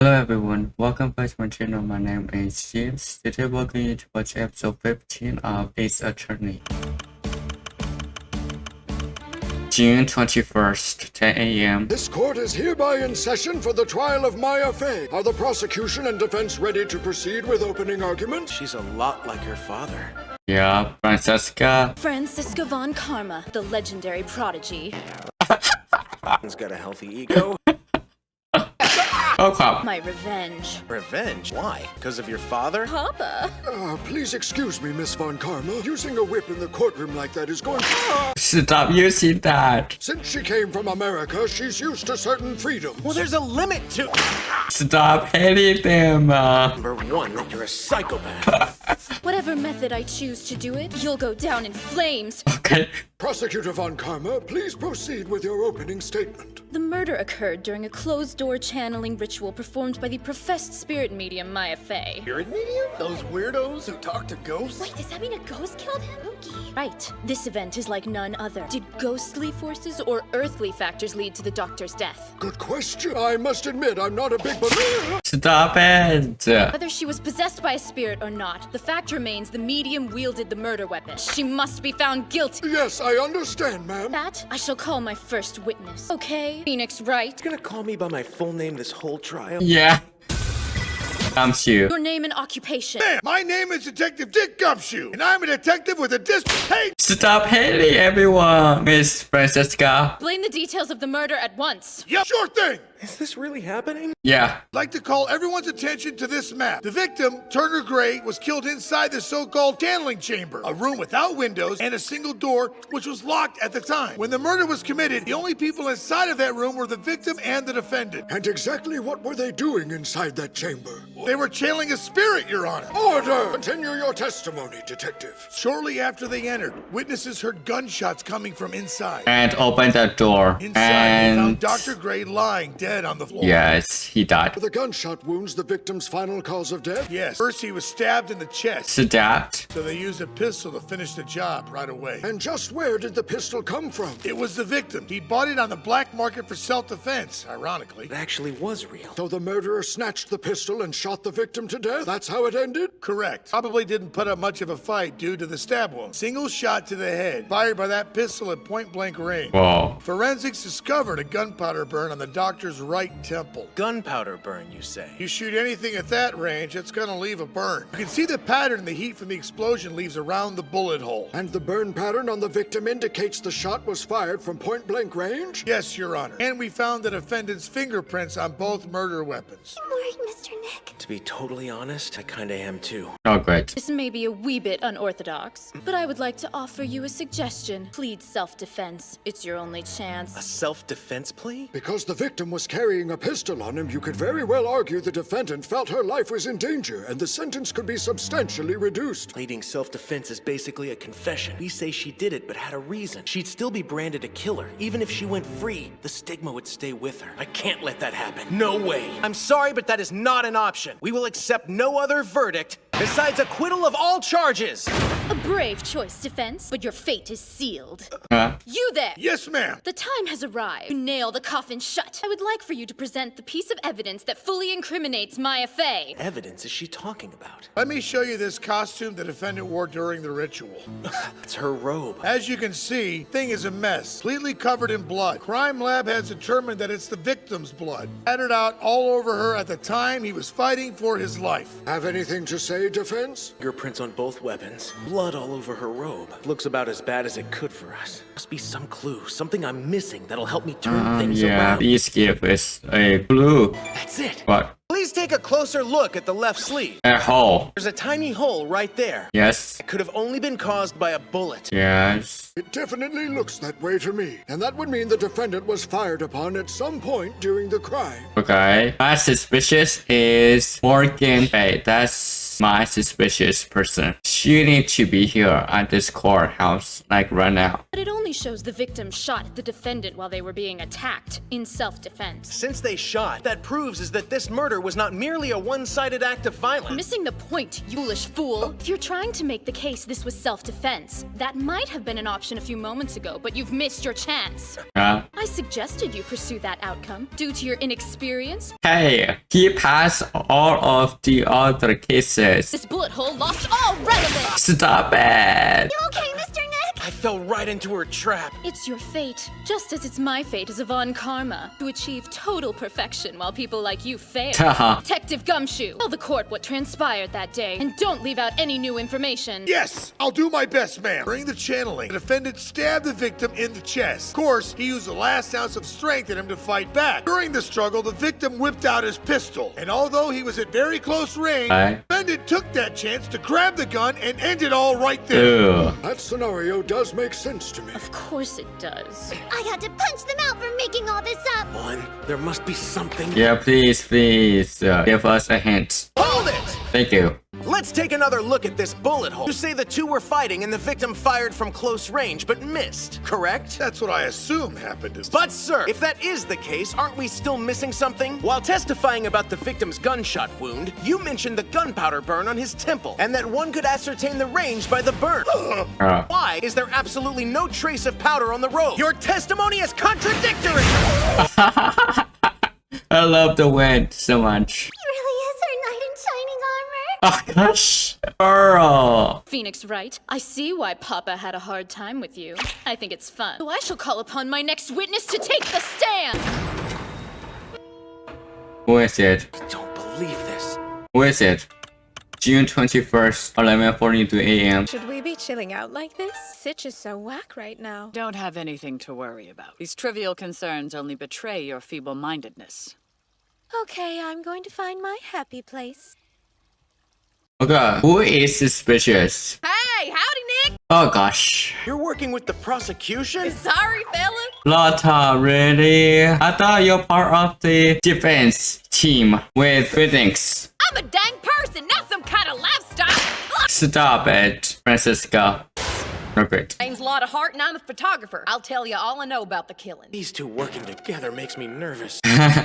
Hello everyone, welcome back to my channel. My name is James. Today we're going to watch episode 15 of Ace Attorney. June 21st, 10 a.m. This court is hereby in session for the trial of Maya Fey. Are the prosecution and defense ready to proceed with opening arguments? She's a lot like her father. Yeah, Francesca. Francisca von Karma, the legendary prodigy. He's got a healthy ego. Oh crap. My revenge. Revenge? Why? Because of your father? Papa. Please excuse me, Miss Von Karma. Using a whip in the courtroom like that is going... Stop using that. Since she came from America, she's used to certain freedoms. Well, there's a limit to... Stop hating them. Number one, that you're a psychopath. Whatever method I choose to do it, you'll go down in flames. Okay. Prosecutor Von Karma, please proceed with your opening statement. The murder occurred during a closed-door channeling ritual performed by the professed spirit medium Maya Fey. Spirit medium? Those weirdos who talk to ghosts? Wait, does that mean a ghost killed him? Spooky. Right. This event is like none other. Did ghostly forces or earthly factors lead to the doctor's death? Good question. I must admit, I'm not a big believer. Stop it. Whether she was possessed by a spirit or not, the fact remains the medium wielded the murder weapon. She must be found guilty. Yes, I understand, ma'am. That I shall call my first witness. Okay, Phoenix Wright. Gonna call me by my full name this whole trial? Yeah. Gumshoe. Your name and occupation. My name is Detective Dick Gumshoe, and I'm a detective with a Hey! Stop hating everyone, Miss Francesca. Explain the details of the murder at once. Yep, sure thing! Is this really happening? Yeah. I'd like to call everyone's attention to this map. The victim, Turner Gray, was killed inside the so-called channeling chamber, a room without windows and a single door, which was locked at the time. When the murder was committed, the only people inside of that room were the victim and the defendant. And exactly what were they doing inside that chamber? They were channeling a spirit, Your Honor. Order! Continue your testimony, detective. Shortly after they entered, witnesses heard gunshots coming from inside. And open the door. Inside, they found And Dr. Gray lying dead on the floor. yes, he died. Were the gunshot wounds the victim's final cause of death? Yes. First, he was stabbed in the chest, Stabbed. so they used a pistol to finish the job right away. And just where did the pistol come from? It was the victim. He bought it on the black market for self-defense, ironically. It actually was real. So the murderer snatched the pistol and shot the victim to death? That's how it ended? Correct. Probably didn't put up much of a fight due to the stab wound. Single shot to the head, fired by that pistol at point-blank range. Whoa. Forensics discovered a gunpowder burn on the doctor's right temple. Gunpowder burn, you say? You shoot anything at that range, it's gonna leave a burn. You can see the pattern the heat from the explosion leaves around the bullet hole. And the burn pattern on the victim indicates the shot was fired from point-blank range? Yes, Your Honor. And we found the defendant's fingerprints on both murder weapons. I'm worried, Mr. Nick. To be totally honest, I kinda am too. Oh, great. This may be a wee bit unorthodox, but I would like to offer you a suggestion. Plead self-defense. It's your only A chance. self-defense plea? Because the victim was carrying a pistol on him, you could very well argue the defendant felt her life was in danger, and the sentence could be substantially reduced. Pleading self-defense is basically a confession. We say she did it, but had a reason. She'd still be branded a killer. Even if she went free, the stigma would stay with her. I can't let that happen. No way. I'm sorry, but that is not an option. We will accept no other verdict besides acquittal of all charges. A brave choice, defense, but your fate is sealed. Huh? You there! Yes, ma'am. The time has arrived to nail the coffin shut. I would like for you to present the piece of evidence that fully incriminates Maya Fey. Evidence is she talking about? Let me show you this costume the defendant wore during the ritual. It's her robe. As you can see, thing is a mess, completely covered in blood. Crime lab has determined that it's the victim's blood. Spattered out all over her at the time he was fighting for his life. Have anything to say, defense? Fingerprints on both weapons. Blood all over her robe. Looks about as bad as it could for us. Must be some clue, something I'm missing that'll help me turn things Yeah, around. please give us a clue. That's it. What? Please take a closer look at the left sleeve. A hole. There's a tiny hole right there. Yes. It could have only been caused by a bullet. Yes. It definitely looks that way to me, and that would mean the defendant was fired upon at some point during the crime. Okay. My suspicious is Morgan Bay. That's my suspicious person. You need to be here at this courthouse, like right now. But it only shows the victim shot the defendant while they were being attacked in self-defense. Since they shot, that proves is that this murder was not merely a one-sided act of violence. Missing the point, you foolish fool. If you're trying to make the case this was self-defense, that might have been an option a few moments ago, but you've missed your chance. I suggested you pursue that outcome due to your inexperience. Hey, he passed all of the other cases. This bullet hole lost all relevance. Stop it. You okay, Mr. Nick? I fell right into her trap. It's your fate, just as it's my fate as Yvonne Karma, to achieve total perfection while people like you fail. Detective Gumshoe, tell the court what transpired that day, and don't leave out any new information. Yes, I'll do my best, ma'am. During the channeling, the defendant stabbed the victim in the chest. Of course, he used the last ounce of strength in him to fight back. During the struggle, the victim whipped out his pistol, and although he was at very close range, the defendant took that chance to grab the gun and end it all right there. That scenario does make sense to me. Of course it does. I had to punch them out for making all this up. One, there must be something. Yeah, please, give us a hint. Hold it! Thank you. Let's take another look at this bullet hole. You say the two were fighting and the victim fired from close range but missed, correct? That's what I assume happened. But sir, if that is the case, aren't we still missing something? While testifying about the victim's gunshot wound, you mentioned the gunpowder burn on his temple, and that one could ascertain the range by the burn. Why is there absolutely no trace of powder on the road? Your testimony is contradictory! I love the wind so much. He really is our knight in shining armor. Oh gosh, Earl. Phoenix Wright, I see why Papa had a hard time with you. I think it's fun. So I shall call upon my next witness to take the stand. Who is it? I don't believe this. Who is it? June 21st, 11:42 a.m. Should we be chilling out like this? Sitch is so whack right now. Don't have anything to worry about. These trivial concerns only betray your feeble-mindedness. Okay, I'm going to find my happy place. Okay, who is suspicious? Hey, howdy, Nick. Oh gosh. You're working with the prosecution? Sorry, fella. Lotta, really? I thought you're part of the defense team with Phoenix. I'm a dang person, not some kind of lifestyle. Stop it, Francisca. Perfect. Name's Lotta Hart and I'm a photographer. I'll tell you all I know about the killing. These two working together makes me nervous.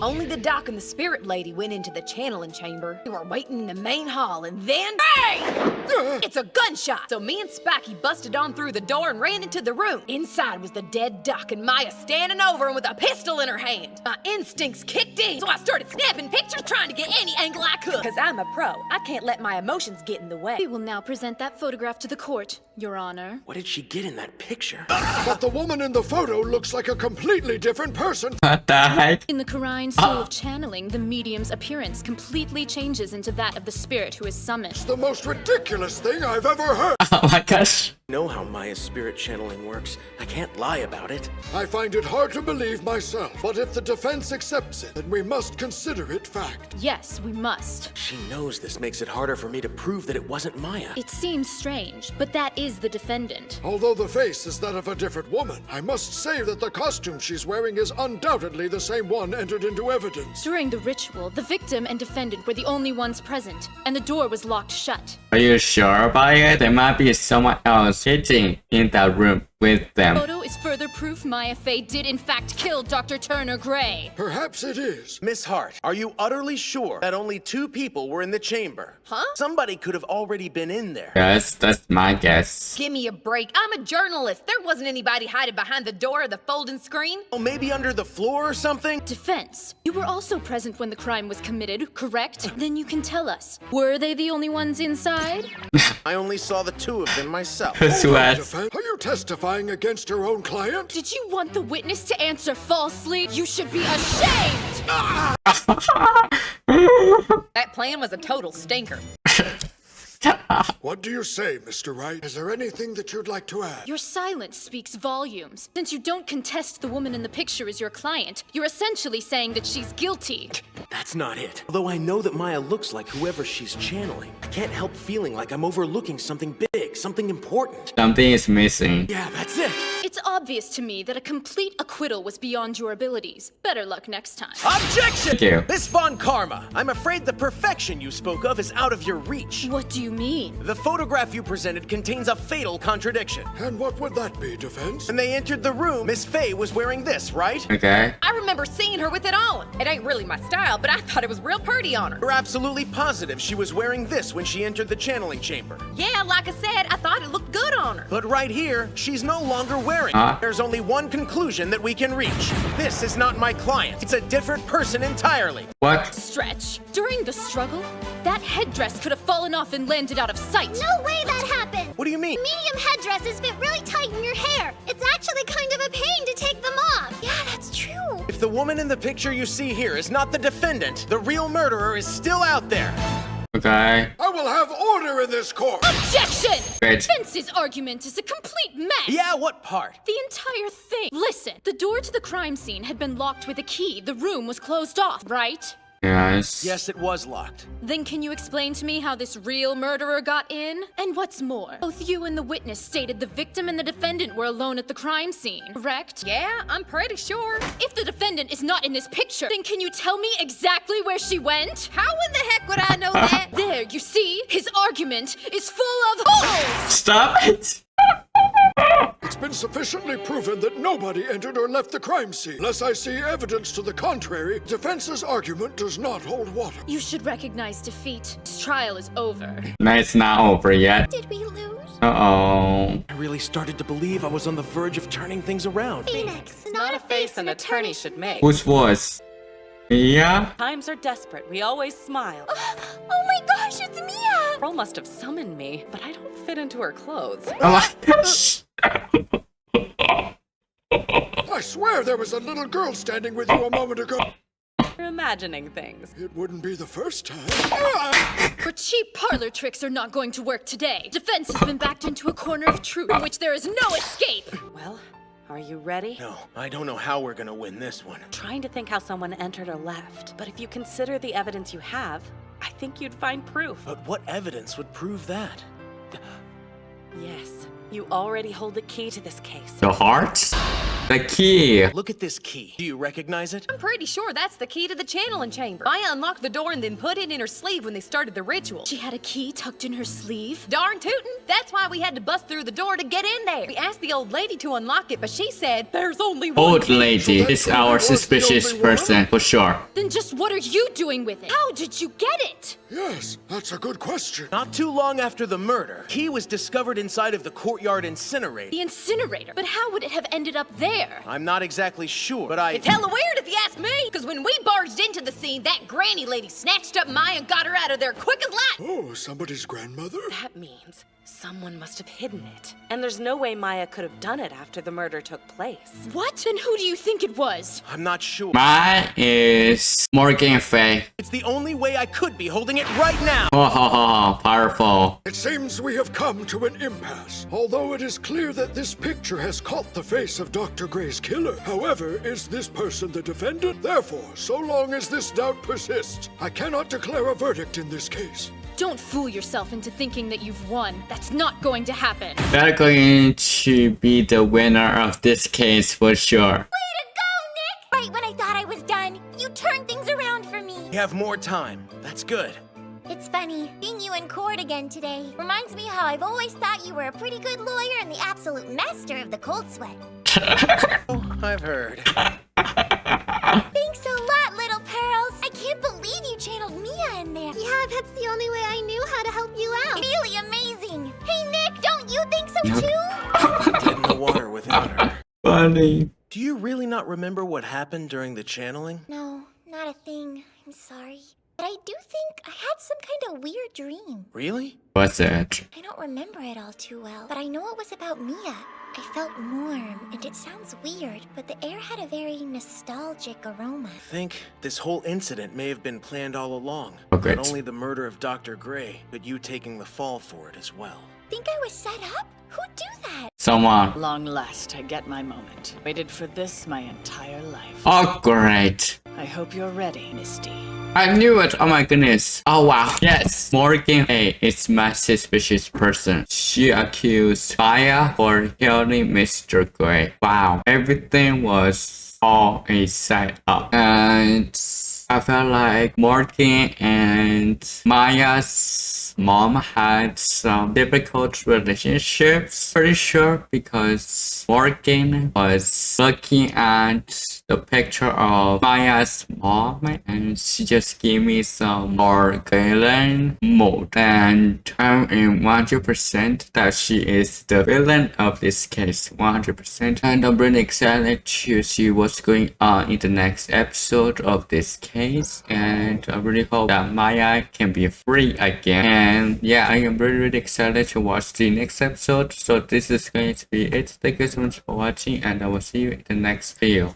Only the doc and the spirit lady went into the channeling chamber. We were waiting in the main hall and then... Bang! It's a gunshot! So me and Spiky busted on through the door and ran into the room. Inside was the dead doc and Maya standing over him with a pistol in her hand. My instincts kicked in, so I started snapping pictures trying to get any angle I could. Cause I'm a pro. I can't let my emotions get in the way. We will now present that photograph to the court, Your Honor. What did she get in that picture? But the woman in the photo looks like a completely different person. What the heck? In the Quran School of Channeling, the medium's appearance completely changes into that of the spirit who is summoned. It's the most ridiculous thing I've ever heard. Oh my gosh. Know how Maya's spirit channeling works. I can't lie about it. I find it hard to believe myself, but if the defense accepts it, then we must consider it fact. Yes, we must. She knows this makes it harder for me to prove that it wasn't Maya. It seems strange, but that is the defendant. Although the face is that of a different woman, I must say that the costume she's wearing is undoubtedly the same one entered into evidence. During the ritual, the victim and defendant were the only ones present, and the door was locked shut. Are you sure about it? There might be someone else sitting in that room with them. Photo is further proof Maya Fey did in fact kill Dr. Turner Gray. Perhaps it is. Miss Hart, are you utterly sure that only two people were in the chamber? Huh? Somebody could have already been in there. Yes, that's my guess. Give me a break. I'm a journalist. There wasn't anybody hiding behind the door or the folding screen. Oh, maybe under the floor or something? Defense, you were also present when the crime was committed, correct? Then you can tell us, were they the only ones inside? I only saw the two of them myself. Sweat. Defense, are you testifying against your own client? Did you want the witness to answer falsely? You should be ashamed! That plan was a total stinker. What do you say, Mr. Wright? Is there anything that you'd like to add? Your silence speaks volumes. Since you don't contest the woman in the picture as your client, you're essentially saying that she's guilty. That's not it. Although I know that Maya looks like whoever she's channeling, I can't help feeling like I'm overlooking something big, something important. Something is missing. Yeah, that's it. It's obvious to me that a complete acquittal was beyond your abilities. Better luck next time. Objection! Thank you. Miss Von Karma, I'm afraid the perfection you spoke of is out of your reach. What do you mean? The photograph you presented contains a fatal contradiction. And what would that be, Defense? When they entered the room, Miss Faye was wearing this, right? Okay. I remember seeing her with it on. It ain't really my style, but I thought it was real pretty on her. You're absolutely positive she was wearing this when she entered the channeling chamber. Yeah, like I said, I thought it looked good on her. But right here, she's no longer wearing Huh? it. There's only one conclusion that we can reach. This is not my client. It's a different person entirely. What? Stretch. During the struggle, that headdress could have fallen off and landed out of sight. No way that happened! What do you mean? Medium headdresses fit really tight in your hair. It's actually kind of a pain to take them off. Yeah, that's true. If the woman in the picture you see here is not the defendant, the real murderer is still out there. Okay. I will have order in this court! Objection! Great. Fence's argument is a complete mess. Yeah, what part? The entire thing. Listen, the door to the crime scene had been locked with a key. The room was closed off, right? Yes. Yes, it was locked. Then can you explain to me how this real murderer got in? And what's more, both you and the witness stated the victim and the defendant were alone at the crime scene, correct? Yeah, I'm pretty sure. If the defendant is not in this picture, then can you tell me exactly where she went? How in the heck would I know that? There, you see? His argument is full of holes! Stop it. It's been sufficiently proven that nobody entered or left the crime scene. Unless I see evidence to the contrary, defense's argument does not hold water. You should recognize defeat. This trial is over. No, it's not over yet. Did we lose? Uh-oh. I really started to believe I was on the verge of turning things around. Phoenix, Not a face an attorney should make. Whose voice? Yeah? Times are desperate. We always smile. Oh my gosh, it's Mia! Pearl must have summoned me, but I don't fit into her clothes. I swear there was a little girl standing with you a moment ago. You're imagining things. It wouldn't be the first time. Ah! Your cheap parlor tricks are not going to work today. Defense has been backed into a corner of truth from which there is no escape. Well, are you ready? No, I don't know how we're gonna win this one. Trying to think how someone entered or left. But if you consider the evidence you have, I think you'd find proof. But what evidence would prove that? Yes, you already hold the key to this case. The heart? The key. Look at this key. Do you recognize it? I'm pretty sure that's the key to the channeling chamber. Maya unlocked the door and then put it in her sleeve when they started the ritual. She had a key tucked in her sleeve. Darn tootin'! That's why we had to bust through the door to get in there. We asked the old lady to unlock it, but she said, there's only one Old key." lady is our suspicious person, for sure. Then just what are you doing with it? How did you get it? Yes, that's a good question. Not too long after the murder, key was discovered inside of the courtyard incinerator. The incinerator. But how would it have ended up there? I'm not exactly sure, but It's hella weird if you ask me, because when we barged into the scene, that granny lady snatched up Maya and got her out of there quick as light. Oh, somebody's grandmother? That means someone must have hidden it. And there's no way Maya could have done it after the murder took place. What? Then who do you think it was? I'm not sure. Mine is Morgan Faye. It's the only way I could be holding it right now. Oh, ho, ho, ho. Powerful. It seems we have come to an impasse. Although it is clear that this picture has caught the face of Dr. Gray's killer. However, is this person the defendant? Therefore, so long as this doubt persists, I cannot declare a verdict in this case. Don't fool yourself into thinking that you've won. That's not going to happen. They're going to be the winner of this case for sure. Way to go, Nick! Right when I thought I was done, you turned things around for me. We have more time. That's good. It's funny, seeing you in court again today reminds me how I've always thought you were a pretty good lawyer and the absolute master of the cold sweat. Oh, I've heard. Thanks a lot, little pearls. I can't believe you channeled Mia in there. Yeah, that's the only way I knew how to help you out. Really amazing. Hey, Nick, don't you think so too? Dead in the water without her. Funny. Do you really not remember what happened during the channeling? No, not a thing. I'm sorry. But I do think I had some kind of weird dream. Really? What's it? I don't remember it all too well, but I know it was about Mia. I felt warm, and it sounds weird, but the air had a very nostalgic aroma. I think this whole incident may have been planned all along. Oh, great. Not only the murder of Dr. Gray, but you taking the fall for it as well. Think I was set up? Who'd do that? Someone. Long last, I get my moment. Waited for this my entire life. Oh, great. I hope you're ready, Misty. I knew it. Oh my goodness. Oh wow. Yes. Morgan A is my suspicious person. She accused Maya for killing Mr. Gray. Wow. Everything was all a setup. And I felt like Morgan and Maya's mom had some difficult relationships. Pretty sure because Morgan was looking at the picture of Maya's mom and she just gave me some more villain mode, and I'm in 100% that she is the villain of this case. 100%. And I'm really excited to see what's going on in the next episode of this case, and I really hope that Maya can be free again. And yeah, I am really excited to watch the next episode. So this is going to be it. Thank you so much for watching, and I will see you in the next video.